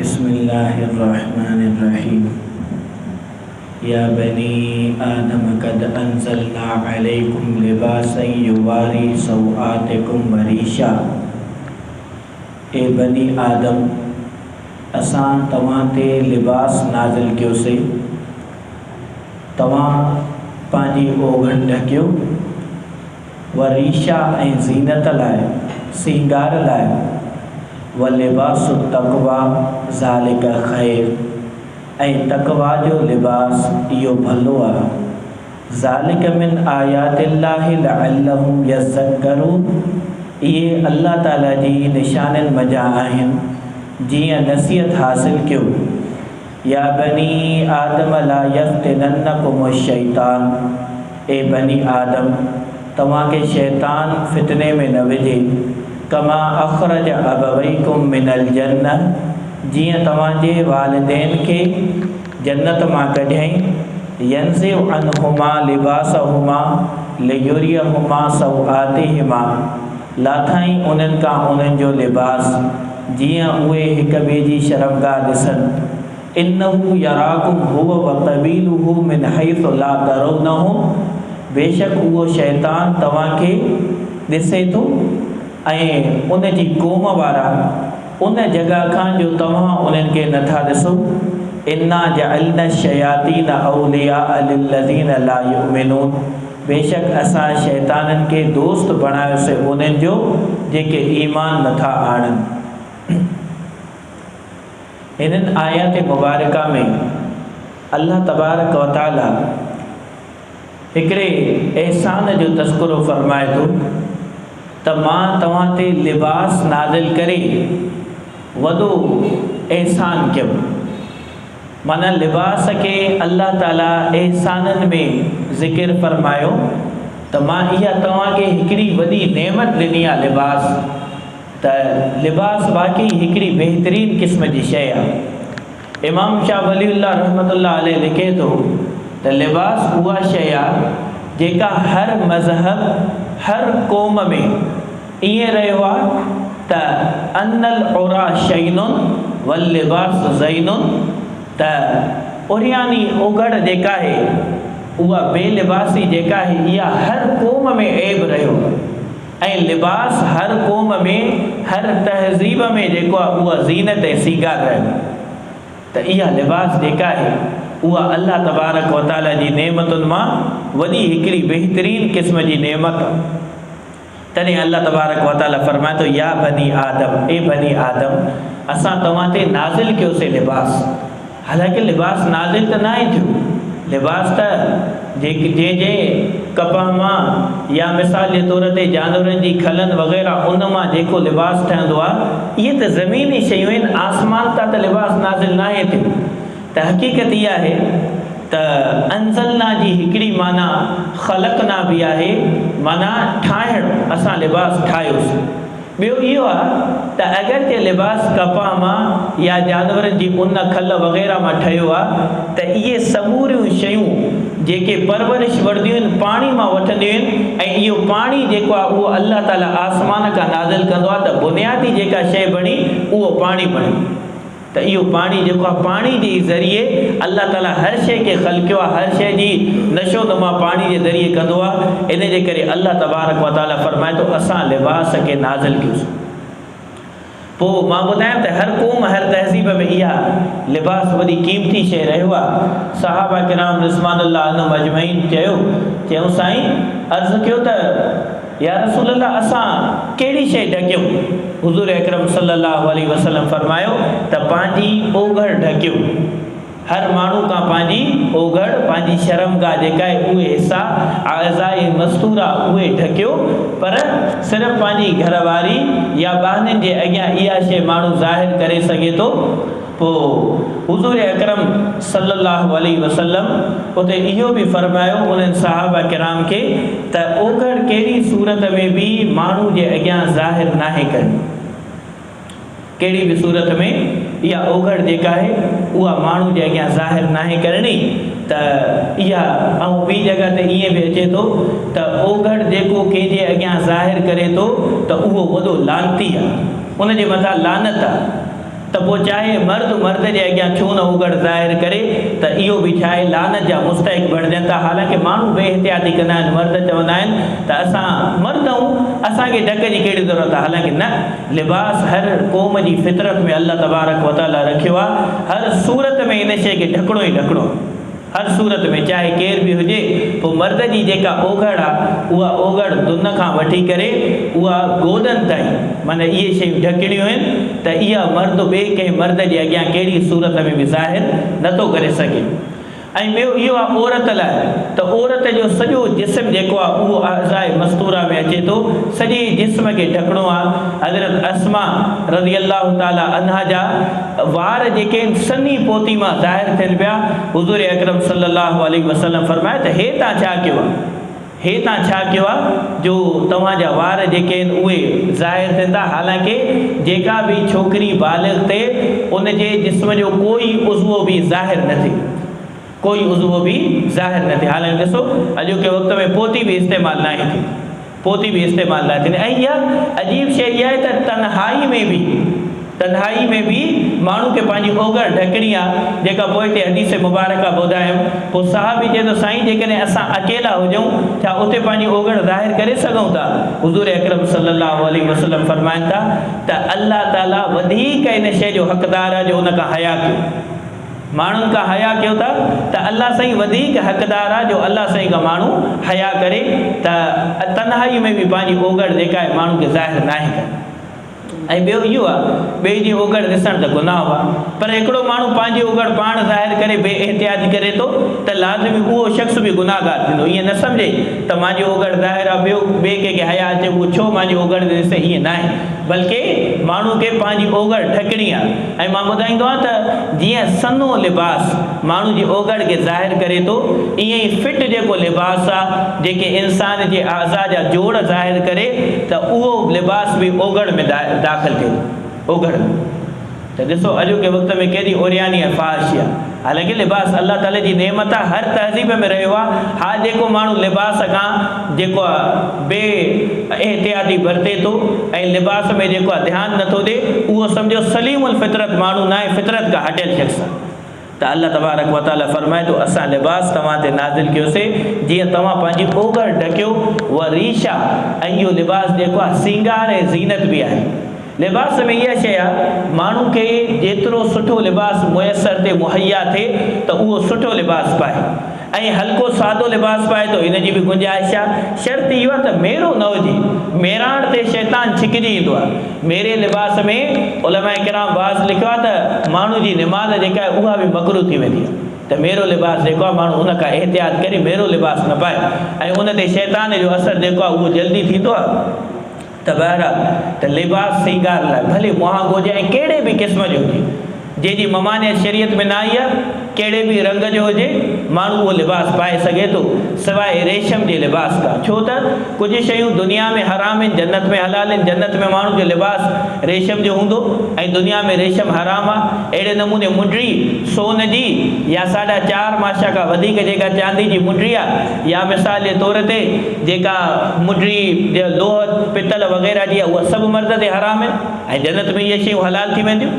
بسم اللہ الرحمن الرحیم یا بنی آدم قد انزلنا علیکم لباسا یواری سوآتکم وریشا۔ اے بنی آدم اساں تواں تے لباس نازل کیو سے، تواں پانجی اوگھن ڈھکیو، وریشا ऐं زینت لائے سینگار لائے، ولباس التقوی ذالک خیر ऐं تقوی جو لباس ایو بھلو آ، ذالک من آیات اللہ لعلہم یذکرون، یہ اللہ تعالیٰ جی نشانن مجا آہن جیاں نصیحت حاصل کیو۔ یا بنی آدم لا یفتننکم الشیطان، اے بنی آدم تواں کے شیطان فتنے میں نہ وجھے، کما اخرج ابویکم من الجنہ، جیاں تواں جے والدین کے جنت ماں کڈھیں، ینزع عنہما لباسہما لیریہما سوآتہما، لاتھائیں انہن کا انہن جو لباس جیاں اوے ہک ॿिए जी شرمگاہ ॾिसनि، انہو یراکم هو وقبیلہ من حیث لا ترونہم، بے شک وہ شیطان تواں کے ॾिसे थो ऐं उन जी क़ौम वारा उन जॻह खां जो तव्हां उन्हनि खे नथा ॾिसो। इन्ना जअलना शयातीन औलिया लिल्लज़ीन ला युमिनून, बेशक असां शैताननि खे दोस्त बणायोसीं उन्हनि जो जेके ईमान नथा आणनि। इन्हनि आयात मुबारका में अल्लाह तबारक व तआला हिकिड़े एहसान जो तज़किरो फ़रमाए थो त मां तव्हां ते लिबास नाज़िल करे वॾो एहसान कयो। माना लिबास के अल्लाह ताला एहसाननि में ज़िक्र फ़रमायो त मां इहा तव्हांखे हिकिड़ी वॾी नेमत ॾिनी आहे लिबास, त लिबास वाक़ई हिकिड़ी बहितरीन क़िस्म जी शइ आहे। इमाम शाह वलीउल्लाह रहमतुल्लाह अलैह लिखे थो त लिबास उहा शइ आहे जेका हर मज़हब हर क़ौम में ईअं रहियो आहे त अनल उरा शैनुन वल लिबास ज़ैनुन, त उरियानी ओघड़ जेका आहे उहा बेलिबासी जेका आहे इहा हर क़ौम में ऐब रहियो, ऐं लिबास हर क़ौम में हर तहज़ीब में जेको आहे उहा ज़ीनत ऐं सींगार रहियो। त इहा लिबास जेका आहे उहा अल्लाह तबारक व तआला जी नेमतुनि मां वॾी हिकिड़ी बहितरीन क़िस्म जी नेमत। तॾहिं अल्लाह तबारक व तआला फ़रमाए थो या बनी आदम, ए बनी आदम असां तव्हां ते नाज़िल कयोसीं लिबास। हालांकि लिबास नाज़िल त न आहे थियो, लिबास त जे कपह मां या मिसाल जे तौर ते जानवरनि जी खलनि वग़ैरह उन मां जेको लिबास ठहंदो आहे इहे त ज़मीनी शयूं आहिनि, आसमान तां त लिबास नाज़िल न आहे थियो। त हक़ीक़त इहा आहे त अंज़लना जी हिकिड़ी माना ख़लक़ना बि आहे, माना ठाहिणु, असां लिबास ठाहियोसीं। ॿियो इहो आहे त अगरि जे लिबास कपह मां या जानवरनि जी उन खल वग़ैरह मां ठहियो आहे त इहे समूरियूं शयूं जेके परवरिश वठंदियूं आहिनि पाणी मां वठंदियूं आहिनि, ऐं इहो पाणी जेको आहे उहो अल्लाह ताला आसमान खां नाज़िल कंदो आहे, त बुनियादी जेका शइ बणी उहो पाणी बणी। त इहो पाणी जेको आहे पाणी जे ज़रिए अल्लाह ताला हर शइ खे ख़लक़ियो आहे, हर शइ जी नशो नुमा पाणी जे ज़रिए कंदो आहे। इन जे करे अल्लाह तबारक व तआला फ़रमाए थो असां लिबास खे नाज़िल कयोसीं। पोइ मां ॿुधायां त हर क़ौम हर तहज़ीब में इहा लिबास वॾी क़ीमती शइ रहियो आहे। सहाबा किराम रिज़वानुल्लाह अलैहिम अजमईन चयूं साईं अर्ज़ु कयो त या रसूल अल्लाह असां कहिड़ी शइ ढकियूं? हुज़ूर अकरम सल्लल्लाहु अलैहि वसल्लम फ़रमायो त पंहिंजी ओघड़ ढकियो। हर माण्हू खां पंहिंजी ओघड़, पंहिंजी शर्मगाह जेका आहे उहे हिसा आज़ाए मस्तूरा उहे ढकियो, पर सिर्फ़ु पंहिंजी घरवारी या ॿारनि जे अॻियां इहा शइ माण्हू ज़ाहिर करे सघे थो। पोइ हुज़ूर अकरम सल्लल्लाहु अलैहि वसल्लम उते इहो बि फ़रमायो उन्हनि सहाबा किराम खे त ओघड़ कहिड़ी सूरत में बि माण्हू जे अॻियां ज़ाहिर नाहे करणी, कहिड़ी बि सूरत में इहा ओघड़ जेका आहे उहा माण्हू जे अॻियां ज़ाहिर नाहे करणी। त इहा ऐं ॿी जॻह ते ईअं बि अचे थो त ओघड़ जेको कंहिंजे अॻियां ज़ाहिर करे थो त उहो वॾो लानती आहे, उन जे मथां लानत आहे। تو وہ چاہے مرد کے اگیاں چھو نہ اوگڑ ظاہر کرے تو یہ بھی چاہے لعنت جا مستحق بنجن تا. حالانکہ مانو بے احتیاطی کندا آہن, مرد چوندا آہن تو اساں مرد ہوں, اساں کے ڈھک جی کہڑی ضرورت ہے. حالانکہ نہ, لباس ہر قوم جی فطرت میں اللہ تبارک و تعالیٰ رکھیو ہے. ہر صورت میں ان شے کے ڈھکڑو ہی ڈھکڑو, ہر صورت میں چاہے کیر بھی ہوجے. پو مرد جی جیکا اوگڑ آ اُوا اوگڑ دن کھاں وٹھی کرے اُوا گودن تائیں مانا یہ شیوں ڈھکڑیوں ہیں تو یہ مرد بے کہ مرد جی اگیاں کیڑی صورت میں بھی ظاہر نتو کرے سکے. ऐं ॿियो इहो आहे औरत लाइ. त औरत जो सॼो जिस्म जेको आहे उहो अज़ाए मस्तूरा में अचे थो, सॼे जिस्म खे ढकणो आहे. हज़रत अस्मा रज़ी अल्लाह ताला अन्हा जा वार जेके आहिनि सन्ही पोती मां ज़ाहिर थियनि पिया. हुज़ूर अकरम सल्लल्लाहु अलैहि वसल्लम फरमाए त हे तव्हां छा कयो आहे, हे तव्हां छा कयो आहे जो तव्हांजा वार जेके आहिनि उहे ज़ाहिर थींदा. हालांकि जेका बि छोकिरी बालिग़ थिए उन जे जिस्म जो कोई उज़्व बि ज़ाहिर न थिए, कोई उज़्व भी ज़ाहिर न थिए. हालांकि ॾिसो अॼोके वक़्त में पोती भी इस्तेमालु न आहे थी, पोती भी इस्तेमालु न थी. ऐं इहा अजीब शइ इहा आहे त तन्हाई में भी माण्हू खे पंहिंजी ओगड़ ढकणी आहे, जेका पोइ हिते हदीस मुबारका ॿुधायूं. पोइ साहबी चए थो साईं जेकॾहिं असां अकेला हुजूं छा उते पंहिंजी ओगड़ ज़ाहिर करे सघूं था? हुज़ूर अकरम सल्लल्लाहु अलैहि वसल्लम फरमाइनि था त अल्लाह ताला वधीक इन शइ जो हक़दार आहे जो उन खां हया कयो. माण्हुनि खां हया कयो था त अल्लाह साईं वधीक हक़दार आहे जो अल्लाह साईं खां माण्हू हया करे त तन्हाई में बि पंहिंजी ओगड़ जेका आहे माण्हू खे ज़ाहिर न आहे करे. ऐं ॿियो इहो आहे, ॿिए जी ओगड़ ॾिसणु त गुनाह आहे, पर हिकिड़ो माण्हू पंहिंजी ओगड़ पाण ज़ाहिर करे बे एहतियाती करे थो त लाज़िमी उहो शख़्स बि गुनाहगार थींदो. ईअं न सम्झे त मुंहिंजी ओगड़ ज़ाहिर आहे, ॿिए कंहिंखे हया अचे उहो छो मुंहिंजी ओगड़ ॾिसे, ईअं न आहे. बल्कि माण्हू खे पंहिंजी ओगड़ ढकणी आहे. ऐं मां ॿुधाईंदो आहियां त जीअं सन्हो लिबास माण्हू जी ओगड़ खे ज़ाहिर करे थो, ईअं ई फिट जेको लिबास आहे जेके इंसान जे आज़ा जा जोड़ ज़ाहिर करे त उहो लिबास बि ओगड़ में दाख़िल थिए थो. ओगड़ त ॾिसो अॼोके वक़्त में केॾी ओरियानी ऐं फ़ाहिश आहे. हालांकि लिबास अल्लाह ताला जी नेमत आहे, हर तहज़ीब में रहियो आहे. हा जेको माण्हू लिबास खां जेको आहे बे एहतियाती बरते थो ऐं लिबास में जेको आहे ध्यानु नथो ॾे, उहो सम्झो सलीमुल फितरत माण्हू न आहे, फितरत खां हटियल शख़्स आहे. त अल्लाह तबारक व ताला फरमाए थो असां लिबास तव्हां ते नाज़िल कयोसीं जीअं तव्हां पंहिंजी ओगड़ ढकियो. उहा रीशा ऐं इहो लिबास जेको आहे सींगार ऐं ज़ीनत बि आहे. लिबास में इहा शइ आहे माण्हू खे जेतिरो सुठो लिबास मुयसर ते मुहैया थिए त उहो सुठो लिबास पाए ऐं हल्को सादो लिबास पाए थो, इन जी बि गुंजाइश आहे. शर्त इहो आहे त मेरो न हुजे, मेराण ते शैतान छिकिजी ईंदो आहे. मेरे लिबास में उलमाए किराम बाज़ लिखियो आहे त माण्हू जी निमाज़ जेका आहे उहा बि मकरूह थी वेंदी आहे. त मेरो लिबास जेको आहे माण्हू उन खां एहतियात करे मेरो लिबास न पाए ऐं उन ते शैतान जो असरु जेको आहे उहो जल्दी थींदो आहे. त बहरहाल त लिबास सींगार लाइ भले महांगो हुजे ऐं कहिड़े बि क़िस्म जो हुजे, जंहिंजी ममानियत शरीयत में न आई आहे, कहिड़े बि रंग जो हुजे माण्हू उहो लिबास पाए सघे थो सवाइ रेशम जे लिबास खां. छो त कुझु शयूं दुनिया में हराम आहिनि, जन्नत में हलाल आहिनि. जन्नत में माण्हू जो लिबास रेशम जो हूंदो ऐं दुनिया में रेशम हराम आहे. अहिड़े नमूने मुंडी सोन जी या 4.5 माशा खां वधीक जेका चांदी जी मुंडी आहे, या मिसाल जे तौर ते जेका मुंडी लोह पितल वग़ैरह जी आहे, उहा सभु मर्द ते हराम आहिनि ऐं जन्नत में इहे शयूं हलाल थी वेंदियूं.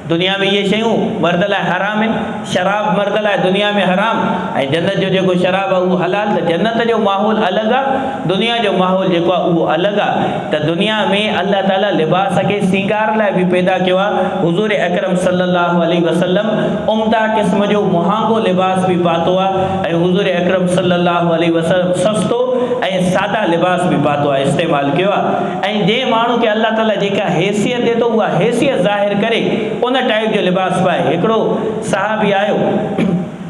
दुनिया में इहे शयूं मर्द लाइ हराम आहिनि. शराब मर्द लाइ दुनिया में हराम ऐं जन्नत जो जेको शराब आहे उहो हलाल. त जन्नत जो माहौल अलॻि आहे, दुनिया जो माहौल जेको आहे उहो अलॻि आहे. त दुनिया में अल्लाह ताला लिबास खे सींगार लाइ बि पैदा कयो आहे. हुज़ूर अकरम सल्लल्लाहु अलैहि वसल्लम उम्दा क़िस्म जो महांगो लिबास बि पातो आहे ऐं हुज़ूर अकरम सल्लल्लाहु अलैहि वसल्लम सस्तो ऐं सादा लिबास बि पातो आहे, इस्तेमालु कयो आहे. ऐं जंहिं माण्हू खे अल्लाह ताला जेका हैसियत ॾे थो उहा हैसियत ज़ाहिर करे उन टाइप जो लिबास पाए. हिकिड़ो साहबी आयो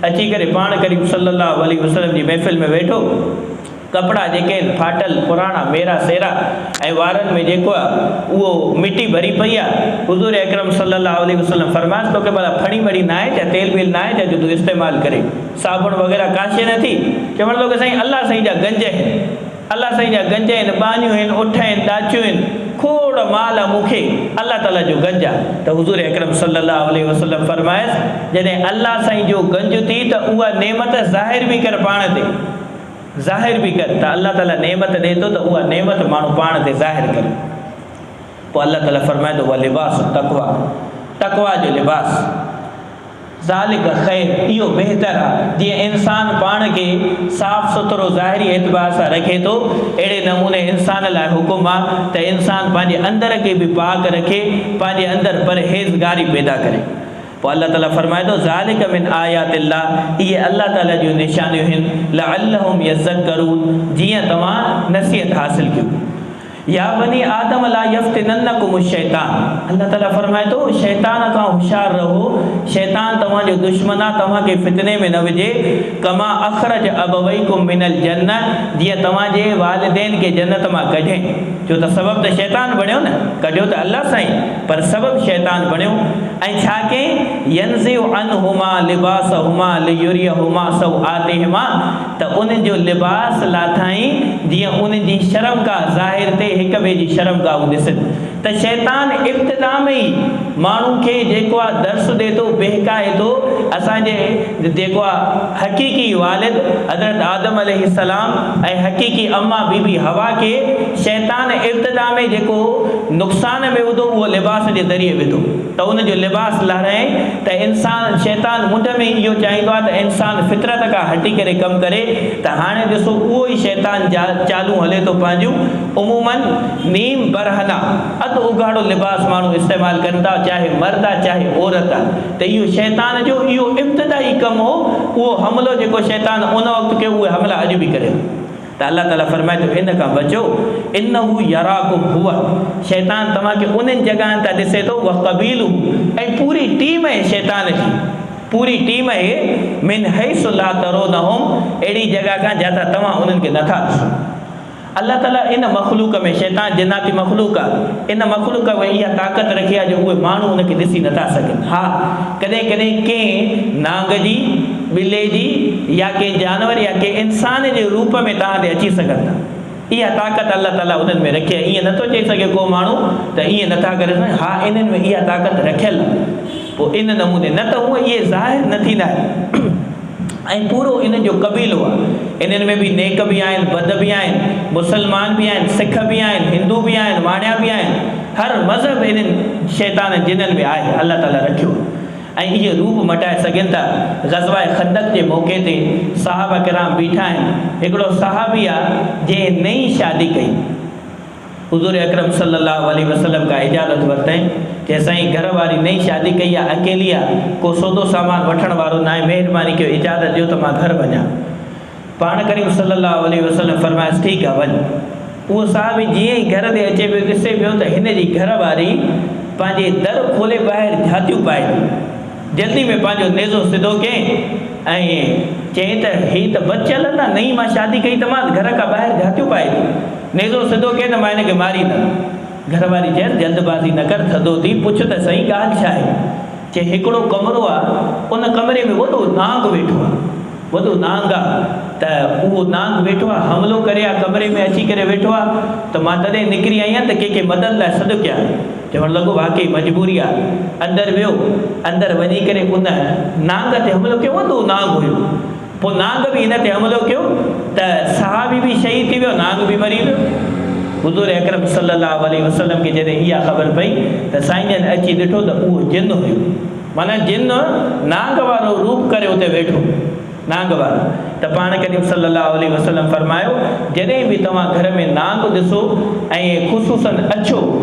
अची करे पाण करीब सल्लल्लाहु अलैहि वसल्लम जी महफ़िल में वेठो, कपिड़ा जेके आहिनि फाटल पुराणा मेरा सेरा ऐं वारनि में जेको आहे उहो मिटी भरी पई आहे. हुज़ूर अकरम सल्लल्लाहु अलैहि वसल्लम फरमाइस तोखे भला फणी मड़ी न आहे छा, तेल वेल न आहे छा जो तूं इस्तेमालु करे, साबुण वग़ैरह काशे नथी? चवणु लॻो साईं अल्लाह साईं जा गंज आहिनि, अल्लाह साईं जा गंज आहिनि, बानियूं आहिनि, उठ आहिनि, ॾाचियूं आहिनि, खोड़ माल आहे मूंखे, अल्लाह ताला जो गंज आहे. त हुज़ूर अकरम सल्लल्लाहु अलैहि वसल्लम फरमाइस जॾहिं अल्लाह साईं जो गंज थी त उहा नेमत ज़ाहिर बि कर पाण ते, ज़ाहिर बि कर. त अल्लाह ताला नेमत ॾे थो त उहा नेमत माण्हू पाण ते ज़ाहिर करे. पोइ अल्लाह ताला फरमाए थो व लिबास तक़वा, तक़वा जो लिबास ज़ालिक ख़ैर, इहो बहितर आहे। जीअं इंसान पाण खे साफ़ सुथरो ज़ाहिरी एतबार सां रखे थो, अहिड़े नमूने इंसान लाइ हुकुम आहे त इंसान पंहिंजे अंदर खे बि पाक रखे, पंहिंजे अंदरि परहेज़गारी पैदा करे। पोइ अल्लाह ताला फरमाए थो ज़ालिक मिन आयातिल्लाह, इहे अल्लाह ताला जूं निशानियूं आहिनि, लअल्लहुम यज़क्करून, जीअं तव्हां नसीहत हासिल कयो। या बनी आदम ला यफ्तिनन्नकुम शैतान, अल्लाह ताला फरमाए थो शैतान खां होशियार रहो, शैतान तव्हांजो दुश्मन आहे, तव्हांखे फितने में न विझे। कमा अखरज अबवैकुम मिनल जन्नह, जीअं तव्हांजे वालिदैन खे जन्नत मां कढे, छो त सबब त शैतान बणियो न, कढियो त अल्लाह साईं, पर सबब शैतान बणियो। ऐं छा कयईं, यनज़िउ अनहुमा लिबासहुमा लियुरियहुमा सौआतिहिमा, त उन्हनि जो लिबास लाथाईं जीअं उन्हनि जी शर्म का ज़ाहिर ते हिक ॿिए जी शर्म का ॾिसनि। त शैतान इब्तिदा में ई माण्हू खे जेको आहे दर्स ॾे थो, बहकाए थो। असांजे जेको आहे हक़ीक़ी वालिद हज़रत आदम अलैहिस्सलाम ऐं हक़ीक़ी अम्मा बीबी हवा खे शैतान इब्तिदा में जेको नुक़सान में विधो, उहो लिबास जे ज़रिए विधो, त उनजो लिबास लहिराए त इंसान, शैतान मुंड में इहो चाहींदो आहे त इंसान फितरत खां हटी करे कमु करे। त हाणे ॾिसो उहो ई शैतान चालू हले थो पंहिंजूं उमूमन नीम बरहना अधु उघाड़ो लिबास माण्हू इस्तेमालु कनि था, चाहे मर्द आहे चाहे औरत आहे। त इहो शैतान जो इहो इब्तिदाई कमु हो, उहो हमिलो जेको शैतान उन वक़्तु कयो, उहे हमला अॼु बि करे। त अल्लाह ताला फरमाए थो इन खां बचो, इन्नहु यराकुम हुवा, शैतान तव्हांखे उन्हनि जॻहनि तां ॾिसे थो, व क़बीलु, ऐं पूरी टीम आहे शैतान जी, पूरी टीम आहे, मिन हैसु ला तरोनहुम, अहिड़ी जॻह खां जितां तव्हां उन्हनि खे नथा ॾिसो। अल्लाह ताला इन मख़लूक में, शैतान जिन्नाती मख़लूक आहे, इन मख़लूक में इहा ताक़त रखी आहे जो उहे माण्हू उनखे ॾिसी नथा सघनि। हा, कॾहिं कॾहिं कंहिं नांग जी, ॿिले जी, या कंहिं जानवर या कंहिं इंसान जे रूप में तव्हां ते अची सघनि था। इहा ताक़त अल्लाह ताला उन्हनि में रखी आहे। ईअं नथो चई सघे को माण्हू त ईअं नथा करे सघनि, हा इन्हनि में इहा ताक़त रखियल आहे। पोइ इन नमूने न त हूअ इहे ज़ाहिर न थींदा आहिनि, ऐं पूरो इन जो क़बीलो आहे। इन्हनि में बि नेक बि आहिनि, बद बि आहिनि, मुसलमान बि आहिनि, सिख बि आहिनि, हिंदू बि आहिनि, वाणिया बि आहिनि, हर मज़हब इन्हनि शैतान जिन्हनि में आहे, अल्लाह ताला रखियो। ऐं इहे रूप मटाए सघनि था। ग़ज़वाए खंदक जे मौक़े ते सहाबा किराम बीठा आहिनि। हिकिड़ो सहाबी आहे जंहिं नई शादी कई, हुज़ूर अकरम सल्लल्लाहु अलैहि वसल्लम का इजाज़त वरितईं, कि असांजी घर वारी नई शादी कई आहे, अकेली आहे, को सौदो सामान वठण वारो न आहे, महिरबानी कयो इजाज़त ॾियो त मां घर वञा। पाण करीम सल्लल्लाहु अलैहि वसल्लम फरमायसि ठीकु आहे वञ। उहो साहिबी जीअं ई घर ते अचे पियो, ॾिसे पियो त हिन जी घर वारी पंहिंजे दर खोले ॿाहिरि झातियूं पाए थी। जल्दी में पंहिंजो नेज़ो सिधो कयईं ऐं चयईं त हीअ त बचियल न, नई मां शादी कई त मां घर खां ॿाहिरि झातियूं पाए थी। नेज़ो सिधो कयईं त मां हिनखे मारी न। घर वारी चयसि जल्दबाज़ी न कर, थधो थी, पुछ त सही ॻाल्हि छा आहे। चई हिकिड़ो कमरो आहे, उन कमरे में वॾो नांग वेठो आहे, वॾो नांग आहे, त उहो नांग वेठो आहे, हमिलो करे आहे, कमरे में अची करे वेठो आहे। त मां तॾहिं निकिरी आई आहियां त कंहिंखे मदद लाइ सॾु कयां। चवणु लॻो वाक़ई मजबूरी आहे। अंदरि वियो, अंदरि वञी करे उन नांग ते हमिलो कयो, वॾो नांग हुयो। पोइ नांग बि हिन ते हमिलो कयो त सहाबी बि शहीद थी वियो, नांग बि मरी वियो। हुज़ूर अकरम सल्लल्लाहु अलैहि वसल्लम खे जॾहिं इहा ख़बर पई त साईं जन अची ॾिठो त उहो जिन हुयो, माना जिन नांग वारो रूप करे उते वेठो, नांग वारो। त पाण करीम सल्लल्लाहु अलैहि वसल्लम फरमायो जॾहिं बि तव्हां घर में नांग ॾिसो ऐं ख़ुशूसन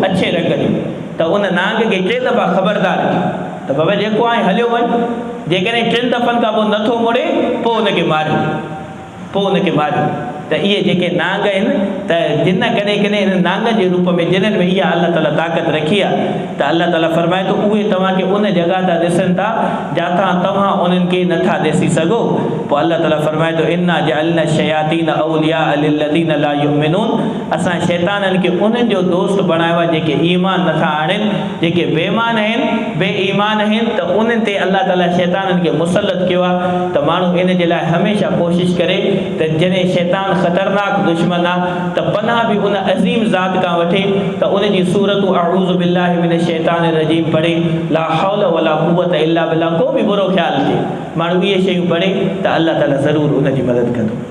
अछे रंग जो, त उन नांग खे टे दफ़ा ख़बरदार कयो त बाबा जेको आहे हलियो वञ। जेकॾहिं टिनि दफ़नि खां पोइ नथो मुड़े, पोइ उनखे मारियो, पोइ उनखे मारियो। त इहे जेके नांग आहिनि, त जिन कॾहिं कॾहिं इन नांग जे रूप में जिन्हनि में इहा अल्लाह ताला ताक़त रखी आहे, त अल्लाह ताला फरमाए थो उहे तव्हांखे उन जॻह तां ॾिसनि था जितां तव्हां उन्हनि खे नथा ॾिसी सघो। पोइ अल्लाह ताला फरमाए थो इन्ना जअलना शयातीन औलिया लिल्लज़ीन ला युमिनून, असां शैताननि खे उन्हनि जो दोस्त बणायो आहे जेके ईमान नथा आणनि, जेके बेईमान आहिनि, बेईमान आहिनि। त उन्हनि ते अल्लाह ताला शैताननि खे मुसलत कयो आहे। त माण्हू इन जे लाइ हमेशह कोशिशि करे त जॾहिं शैतान ख़तरनाक दुश्मन आहे त पनाह बि उन अज़ीम ज़ात खां वठे, त उन जी सूरतूं अऊज़ु बिल्लाहि मिनश शैतानिर रजीम पढ़े, ला हौल वला कुव्वत इल्ला बिल्लाह, को बि बुरो ख़्यालु थिए माण्हू इहे शयूं पढ़े त अल्लाह ताला ज़रूरु उन जी मदद कंदो।